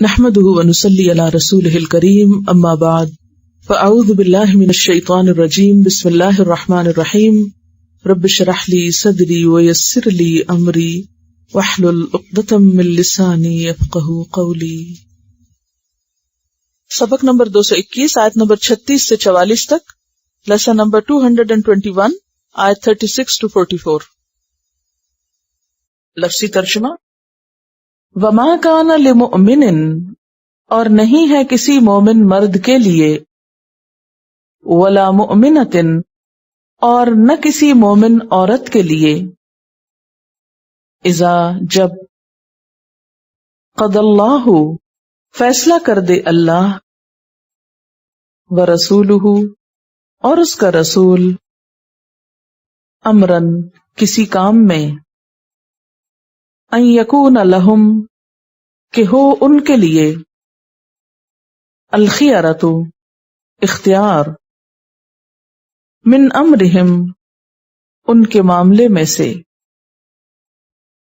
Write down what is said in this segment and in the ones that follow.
نحمده ونصلي على رسوله الكريم اما بعد فاعوذ بالله من الشيطان الرجيم بسم الله الرحمن الرحيم رب اشرح لي صدري ويسر لي امري واحلل عقدة من لساني يفقهوا قولي۔ سبق نمبر 221 آیت نمبر 36 سے 44 تک، لیسن نمبر 221 آیت 36 to 44۔ لفظی ترجمہ، وما کان لمؤمن، اور نہیں ہے کسی مومن مرد کے لیے، ولا مؤمنۃ، اور نہ کسی مومن عورت کے لیے، اذا، جب، قضى اللہ، فیصلہ کر دے اللہ، ورسولہ، اور اس کا رسول، امرن، کسی کام میں، ان یکون لہم، کہ ہو ان کے لیے، الخیارۃ، اختیار، من امرہم، ان کے معاملے میں سے،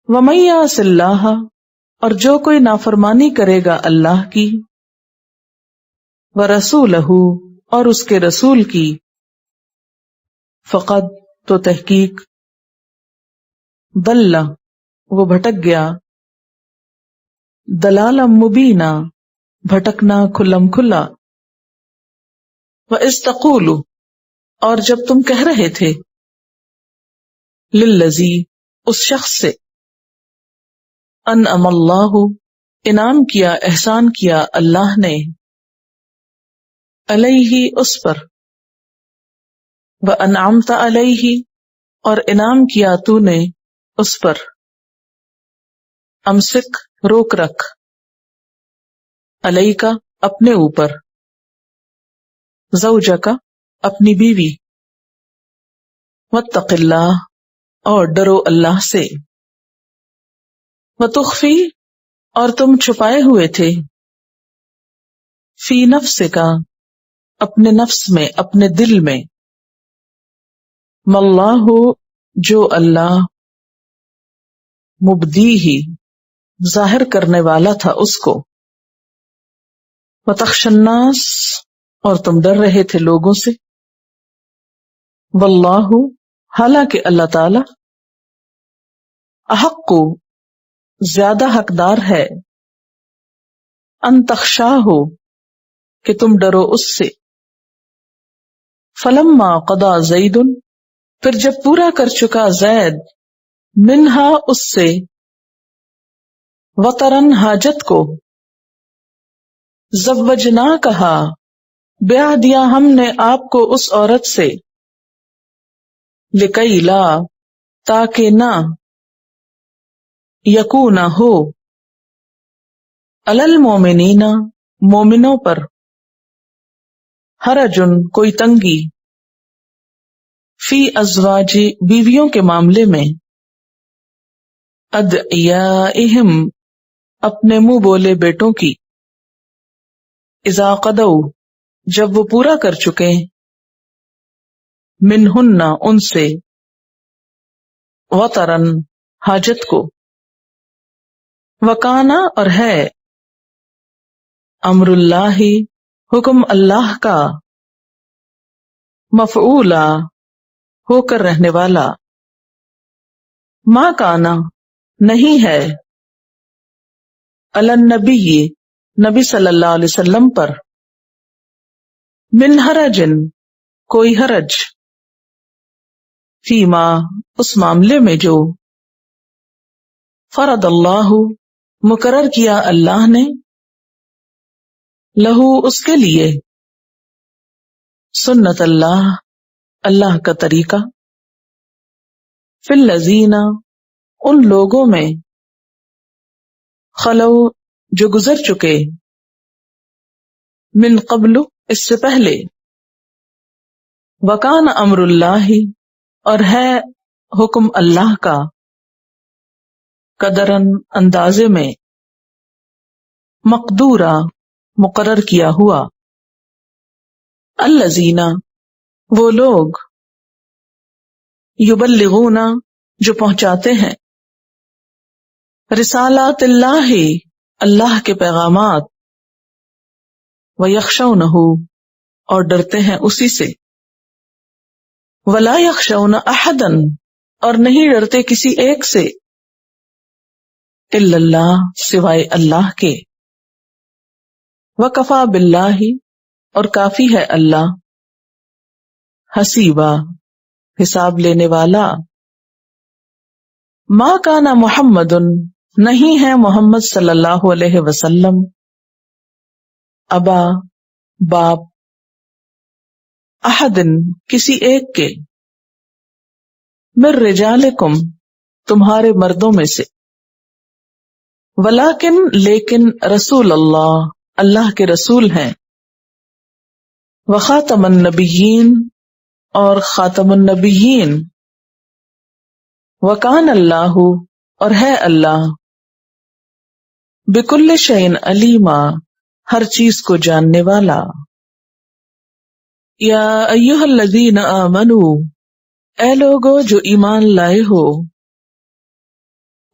ومن یعص اللہ، اور جو کوئی نافرمانی کرے گا اللہ کی، ورسولہ، اور اس کے رسول کی، فقد، تو تحقیق، ضل، وہ بھٹک گیا، ضلالا مبینا، بھٹکنا کھلم کھلا، وَإِذْ تَقُولُ، اور جب تم کہہ رہے تھے، للذی، اس شخص سے، انعم اللہ، انعام کیا، احسان کیا اللہ نے، علیہ، اس پر، وَأَنْعَمْتَ علیہ، اور انعام کیا تو نے اس پر، امسک، روک رکھ، علیکا، اپنے اوپر، زوجکا، اپنی بیوی، واتق اللہ، اور ڈرو اللہ سے، وتخفی، اور تم چھپائے ہوئے تھے، فی نفسکا، اپنے نفس میں، اپنے دل میں، ماللہ، جو اللہ، مبدیہ، ظاہر کرنے والا تھا اس کو، وتخشى الناس، اور تم ڈر رہے تھے لوگوں سے، واللہ، حالانکہ اللہ تعالی، احق، زیادہ حقدار ہے، ان تخشاہ، کہ تم ڈرو اس سے، فلما قضى زید، پھر جب پورا کر چکا زید، منہا، اس سے، وطرن، حاجت کو، زوجنا، کہا، بیاہ دیا ہم نے آپ کو اس عورت سے، لکی، لا، تاکہ نہ، یکون، ہو، علی المومنین، مومنوں پر، حرجن، کوئی تنگی، فی ازواج، بیویوں کے معاملے میں، ادعیائہم، اپنے منہ بولے بیٹوں کی، اذا قضوا، جب وہ پورا کر چکے، منہن، ان سے، وطرن، حاجت کو، وکانا، اور ہے، امر اللہ، حکم اللہ کا، مفعولا، ہو کر رہنے والا، ما کانا، نہیں ہے، علی النبی، نبی صلی اللہ علیہ وسلم پر، من حرجن، کوئی حرج، فیما، اس معاملے میں جو، فرض اللہ، مقرر کیا اللہ نے، لہو، اس کے لیے، سنت اللہ، اللہ کا طریقہ، فی الذین، ان لوگوں میں، خلو، جو گزر چکے، من قبل، اس سے پہلے، وکان امر اللہ، اور ہے حکم اللہ کا، قدرن، اندازے میں، مقدورا، مقرر کیا ہوا، الذین، وہ لوگ، یبلغون، جو پہنچاتے ہیں، رسالات اللہ، اللہ کے پیغامات، وَيَخْشَوْنَهُ اور ڈرتے ہیں اسی سے، وَلَا يَخْشَوْنَ أَحَدًا اور نہیں ڈرتے کسی ایک سے، إِلَّا اللہ سوائے اللہ کے، وَكَفَى بِاللَّهِ اور کافی ہے اللہ، حسیبا حساب لینے والا۔ ما کان محمد نہیں ہے محمد صلی اللہ علیہ وسلم، ابا باپ، احد کسی ایک کے، من رجالکم تمہارے مردوں میں سے، ولیکن لیکن رسول اللہ اللہ کے رسول ہیں، وخاتم النبیین اور خاتم النبیین، وکان اللہ اور ہے اللہ، بکل شیء علیما ہر چیز کو جاننے والا۔ یا ایھا الذین آمنوا اے لوگو جو ایمان لائے ہو،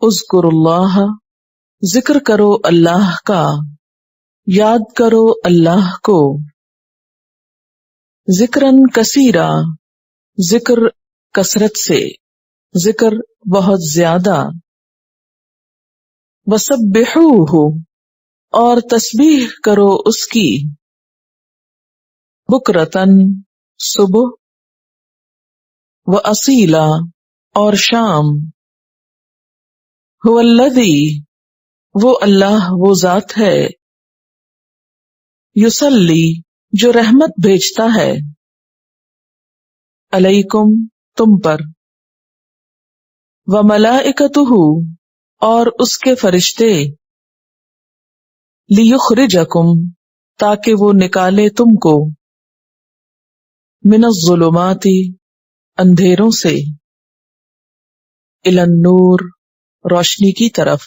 اذکروا اللہ ذکر کرو اللہ کا، یاد کرو اللہ کو، ذکرن کثیرا ذکر کثرت سے، ذکر بہت زیادہ، وسبحوہ اور تسبیح کرو اس کی، بکرتن صبح، وَأَصِیلًا اور شام، هو الذی وہ اللہ وہ ذات ہے، یصلی جو رحمت بھیجتا ہے، علیکم تم پر، وملائکتہ اور اس کے فرشتے، لیخرجکم تاکہ وہ نکالے تم کو، من الظلمات اندھیروں سے، الی النور روشنی کی طرف،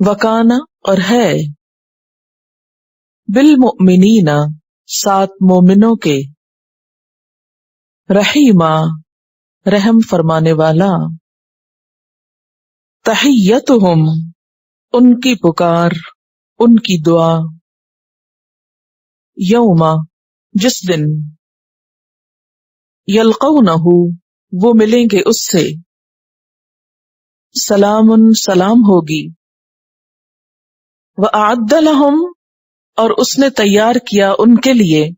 وکان اور ہے، بالمؤمنین ساتھ مومنوں کے، رحیما رحم فرمانے والا، تحیتہم ان کی پکار ان کی دعا، یوما جس دن، یلقونہ وہ ملیں گے اس سے، سلام سلام ہوگی، وأعد لہم اور اس نے تیار کیا ان کے لیے،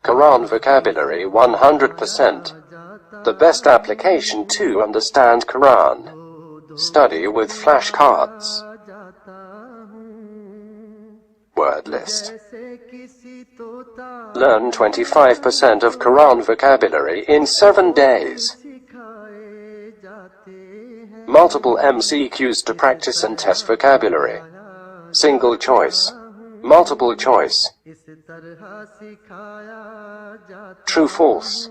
Quran vocabulary 100%. The best application to understand Quran. Study with flashcards. Word list. Learn 25% of Quran vocabulary in 7 days. Multiple MCQs to practice and test vocabulary. Single choice. Multiple choice. True, false.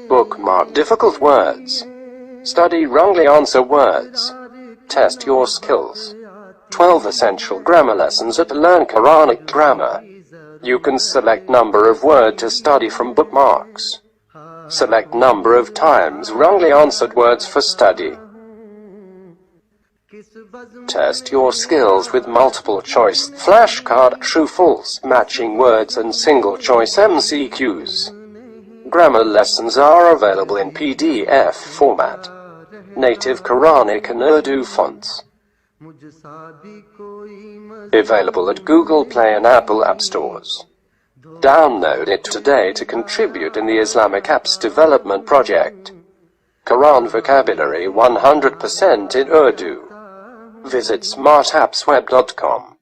Bookmark difficult words. Study wrongly answer words. Test your skills. 12 essential grammar lessons at Learn Quranic Grammar. You can select number of word to study from bookmarks. Select number of times wrongly answered words for study. Test your skills with multiple choice flashcard, true, false, matching words and single choice MCQs. Grammar lessons are available in PDF format. Native Quranic and Urdu fonts. Available at Google Play and Apple App Stores. Download it today to contribute in the Islamic Apps Development Project. Quran vocabulary 100% in Urdu. Visit smartappsweb.com.